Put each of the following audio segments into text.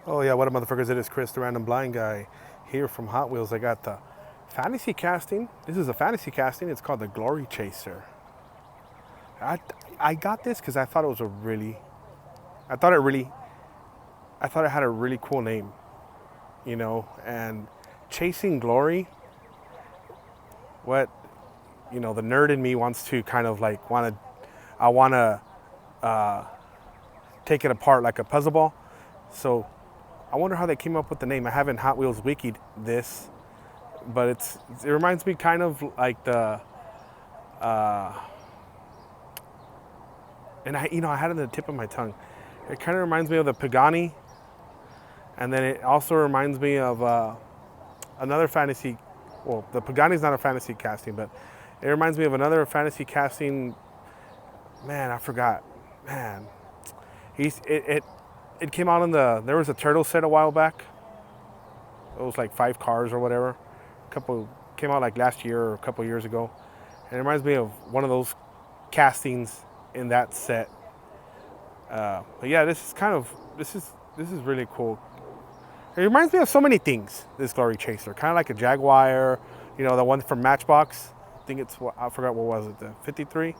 Oh yeah, what up, motherfuckers? It is Chris, the random blind guy, here from Hot Wheels. I got the fantasy casting. This is a fantasy casting. It's called the Glory Chaser. I I got this because I thought it was a really, I thought it really, I thought it had a really cool name, and chasing glory. What, the nerd in me wants to kind of like I want to take it apart like a puzzle ball. So I wonder how they came up with the name. I haven't Hot Wheels wikied this, but it reminds me kind of like and I had it on the tip of my tongue. It kind of reminds me of the Pagani, and then it also reminds me of another fantasy. Well, the Pagani's not a fantasy casting, but it reminds me of another fantasy casting. Man, I forgot. Man, he's it came out in there was a turtle set a while back. It was like 5 cars or whatever. Came out like last year or a couple years ago, and it reminds me of one of those castings in that set. But yeah, this is really cool. It reminds me of so many things. This Glory Chaser, kind of like a Jaguar, the one from Matchbox. I think I forgot what was it, the 53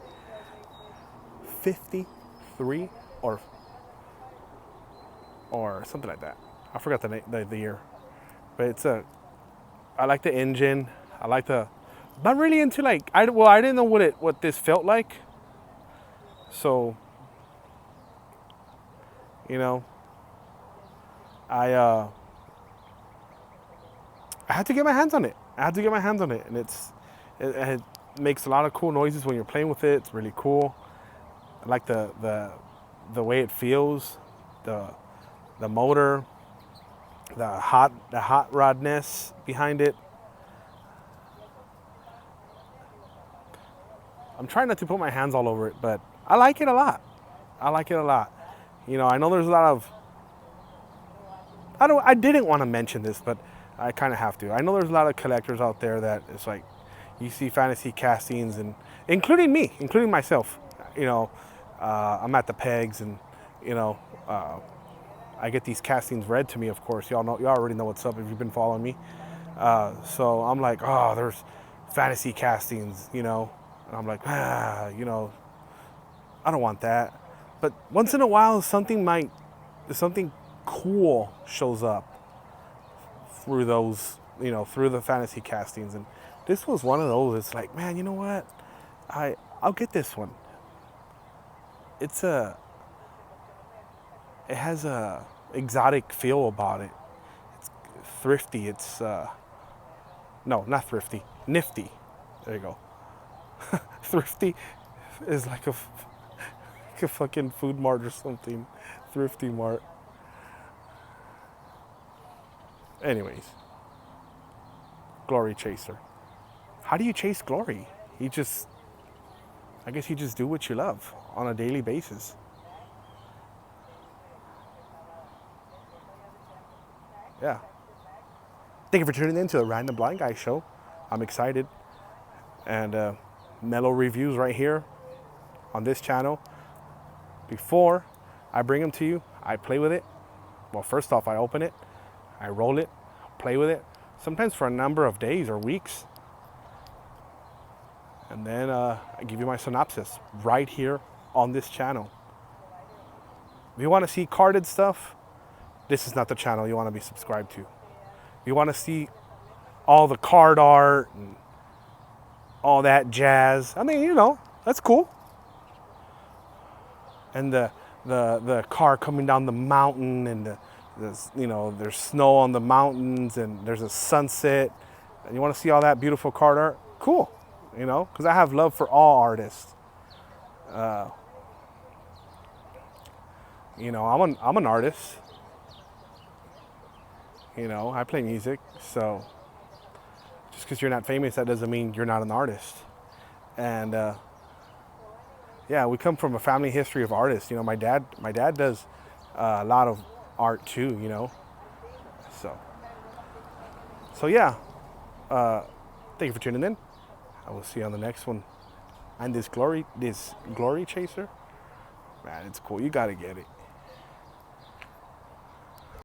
or something like that. I forgot the year, but I like the engine. I like the. I'm not really into like I didn't know what this felt like. So, you know, I I had to get my hands on it. And it makes a lot of cool noises when you're playing with it. It's really cool. I like the way it feels, the motor, the hot rodness behind it. I'm trying not to put my hands all over it, but I like it a lot. I like it a lot. I know there's a lot of. I didn't want to mention this, but I kind of have to. I know there's a lot of collectors out there that it's like, you see fantasy castings, and including myself. I'm at the pegs, and I get these castings read to me. Of course, y'all already know what's up if you've been following me. So I'm like, oh, there's fantasy castings, and I'm like, I don't want that. But once in a while, something cool shows up through those, through the fantasy castings, and this was one of those. It's like, man, you know what? I'll get this one. It's it has a exotic feel about it. It's thrifty. It's no, not thrifty. Nifty. There you go. Thrifty is like like a fucking food mart or something. Thrifty mart. Anyways, Glory Chaser. How do you chase glory? I guess you just do what you love on a daily basis. Yeah. Thank you for tuning in to the Random Blind Guy show. I'm excited. And mellow reviews right here on this channel. Before I bring them to you, I play with it. Well, first off, I open it, I roll it, play with it, sometimes for a number of days or weeks. And then I give you my synopsis right here on this channel. If you want to see carded stuff, this is not the channel you want to be subscribed to. If you want to see all the card art and all that jazz, I mean, that's cool. And the car coming down the mountain, and there's snow on the mountains, and there's a sunset, and you want to see all that beautiful card art, cool. Because I have love for all artists. I'm an artist. I play music, so just because you're not famous, that doesn't mean you're not an artist. And yeah, we come from a family history of artists. My dad does a lot of art too. So yeah. Thank you for tuning in. I will see you on the next one. And this glory chaser, man, it's cool. You gotta get it.